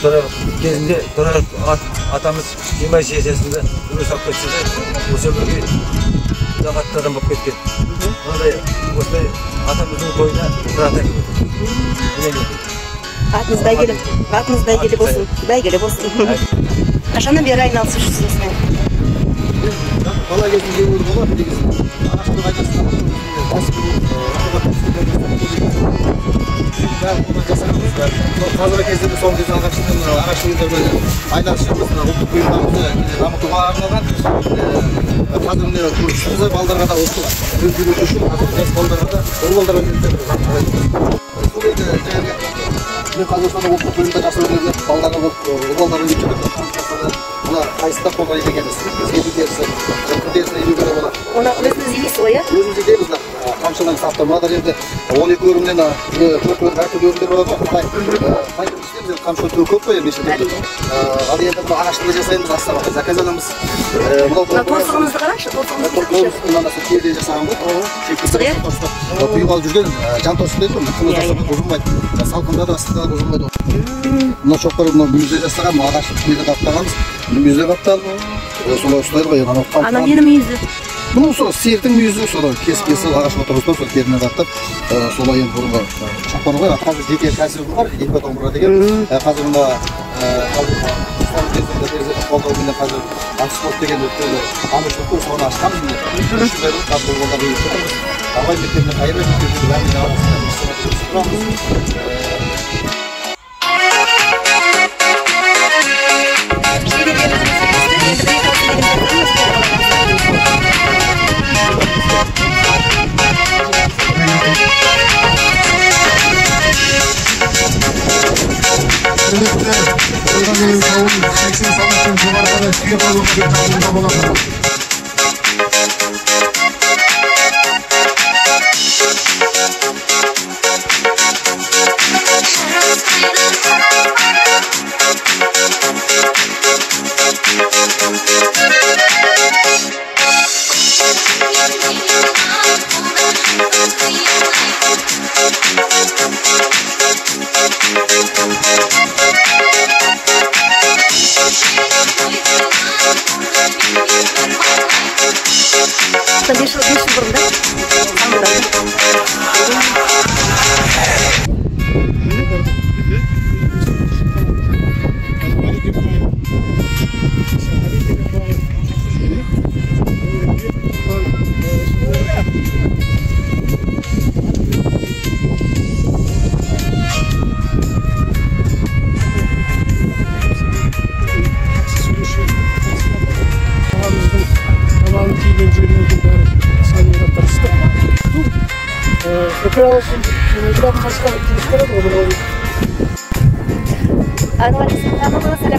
Кезінде атамыз 20 шешесінде өмір сүріп кетсе де осы өмірге ұзақатты адам болып кеткен. Осылай атамыздың тойына бір ата келіп отыр. Атыңыз бәйгелі болсын. Бәйгелі болсын. Қашаннан бері айналысып жүрсіз осымен? Бала кезінде болды болады негізі. Ағаштың айдасынан қазіргі кезде соңғы кезде ағаштың айдас шамасына ұлттық бұйымдарымызды дамытуға арналған қазір күшімізді балдарға да осы үйрету үшін жас балдарға да ұл балдарға мен қазақстанда ұлттық бұйымдар жасап жүрген балдарға ұл балдарға үйретіп мына қайсыда қолданады екенбіз. Бізге бекерсі, жылқы дерсін үйрену керек болады. Оны өзіңіз жейсіз ғой, иә? Өзіміз жейміз да. Қамшыдан саптым. Мына жерде 12 өрімнен 4 өрім әртүрлі өрімдер болады ғой. Қайтып істейміз, қамшы өртеу көп қой енді. Ал енді бұл ағаштың жасаймыз астава. Заказ аламыз. Торсығыңызды қарашы, торсығыңызды терден жасаған ғой. Бұйып алып жүрген жан торсық дейді ғой. Қымыз жасаған бұзылмайды. Салқында да астында да бұзылмайды. Мына шоқпар мүйізде жасаған ағашты мүйізде қаптағанбыз. Мүйізде қапталып, солай ұстайды ғой. Ана нені мүйізі? Бұл сол сиырдың мүйізі, солай кес-кесі ағашқа тұрғызып, сол теріне қаптап, солай енді бұрынғы шоқпар ғой. Қазір жеке кәсібі бар, екі домбыра деген. Қазір мына қолдауымен қазір антиспорт деген өткелі амыршылық қой, соны ашқан міне. Үші бәрі қазір болғанға үйретеміз. Абай мектебіне қайырып мектебіне бәріне арасында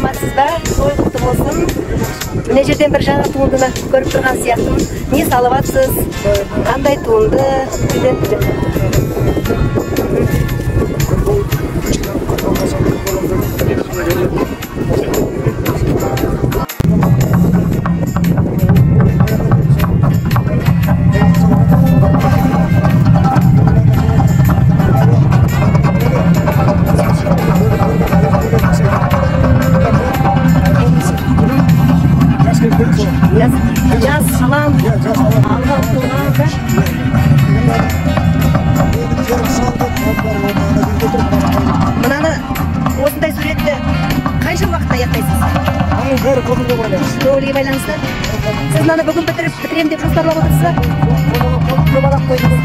саламатсыздар, той құтты болсын. Мына жерден бір жаңа туындыны көріп тұрған сияқтымын. Не салып атсыз? Қандай туынды? Жас салам, алға ұтылғанға. Мынаны, осындай суретті қанша уақытта аяқтайсыз? бәрі көңілге байланысты. Көңілге байланысты? Сіз мынаны бүгін бітірем деп жоспарлап отырсыз ба? Жобалап қойдыңыз.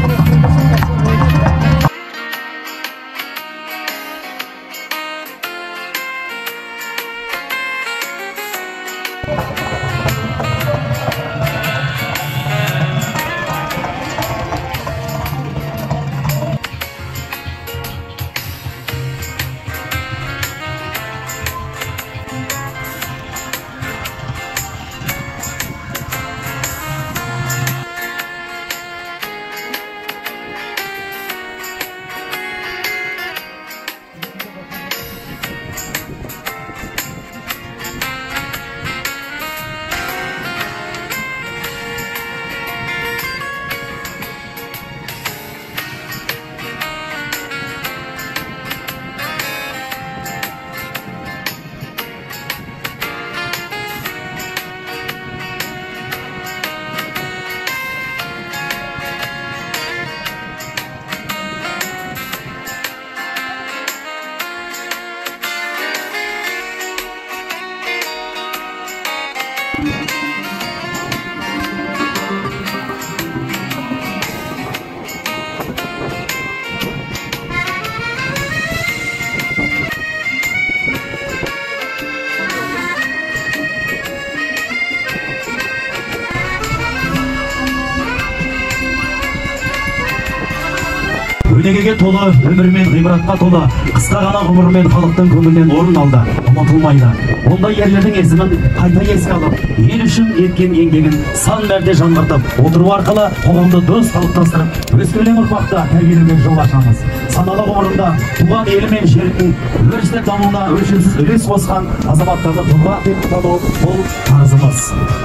өнегеге толы, өмір мен ғибратқа толы, қысқа ғана ғұмырмен халықтың көңілінен орын алды, ұмытылмайды. Ондай ерлердің есімін қайта еске алып, ел үшін еткен еңбегін сан мәрте жаңғыртып, отыру арқылы қоғамды дұрыс қалыптастырып, өскелең ұрпақты тәрбиелеуге жол ашамыз. Саналы ғұмырында туған елі мен жерінің өрістік дамуына өлшеусіз үлес қосқан азаматтарды тұлға деп тану бұл парызымыз.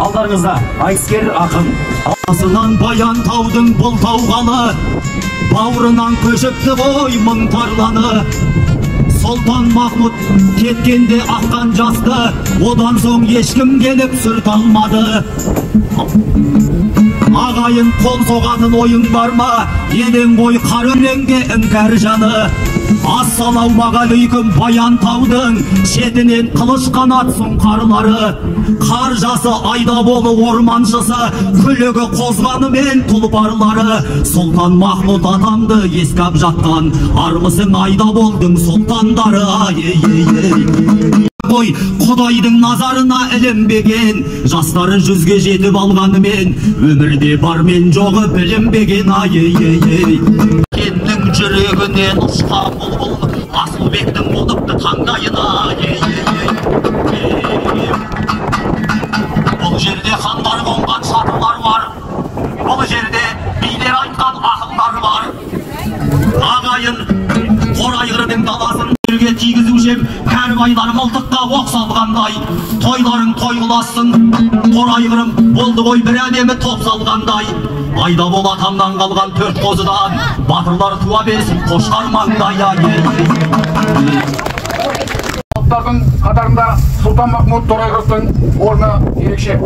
Алдарыңызда айтыскер ақын, асынан баян таудың бұл тауғаны, бауырынан көшіпті ғой мың тарланы. Сұлтан Махмұд кеткенде аққан жасты, одан соң ешкім келіп сүрт алмады. Ағайын қол соғатын ойың бар ма? Елең ғой қар өлеңге іңкәр жаны. Ассалаумағалейкум баян таудың шетінен қылыш қанат сұңқарлары. Қар жасы айда болы орманшысы, күлігі қозғанымен тұлпарлары. Сұлтан Махмұд атамды ескап жатқан, армысың айда болдың сұлтандары. Ой, Құдайдың назарына ілінбеген, жастары жүзге жетіп алғанымен, өмірде бар мен жоғы білінбеген. Кеннің жүрегінен ұшқан бұлбұл, Асылбектің болыпты таңдайына. Бұл жерде хандар қонған шатылар бар, бұл жерде билер айтқан ақылдар бар. Ағайын Торайғырдың даласын жерге тигізушем, кәрібайлар мылтыққа оқ салғандай. Тойларың тойғыласын, Торайғырым болды ғой бір әдемі топ салғандай. Айда бол атамнан қалған төрт қозыдан, батырлар туа берсін қошқар маңдай. Халықтардың қатарында Сұлтан Махмұд Торайғыровтың орны ерекше.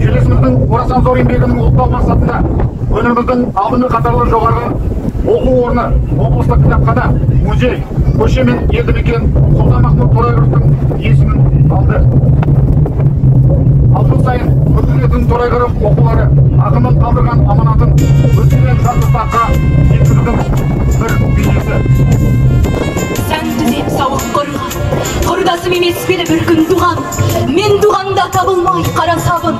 Жерлесіміздің орасан зор еңбегінің ұлықтау мақсатында өнеріміздің алдыңғы қатарлы жоғарғы оқу орны, облыстық кітапхана, музей, көше мен елді мекен Сұлтан Махмұд Торайғыровтың есімін алды. Жыл сайын өткізілетін Торайғыров оқулары ақынның қалдырған аманатын өскелең жас ұрпаққа жеткізудің бір бейнесі. Сән түзеп сауық қорған, құрдасым емес пе бір күн туған, мен туғанда табылмай қара сабын.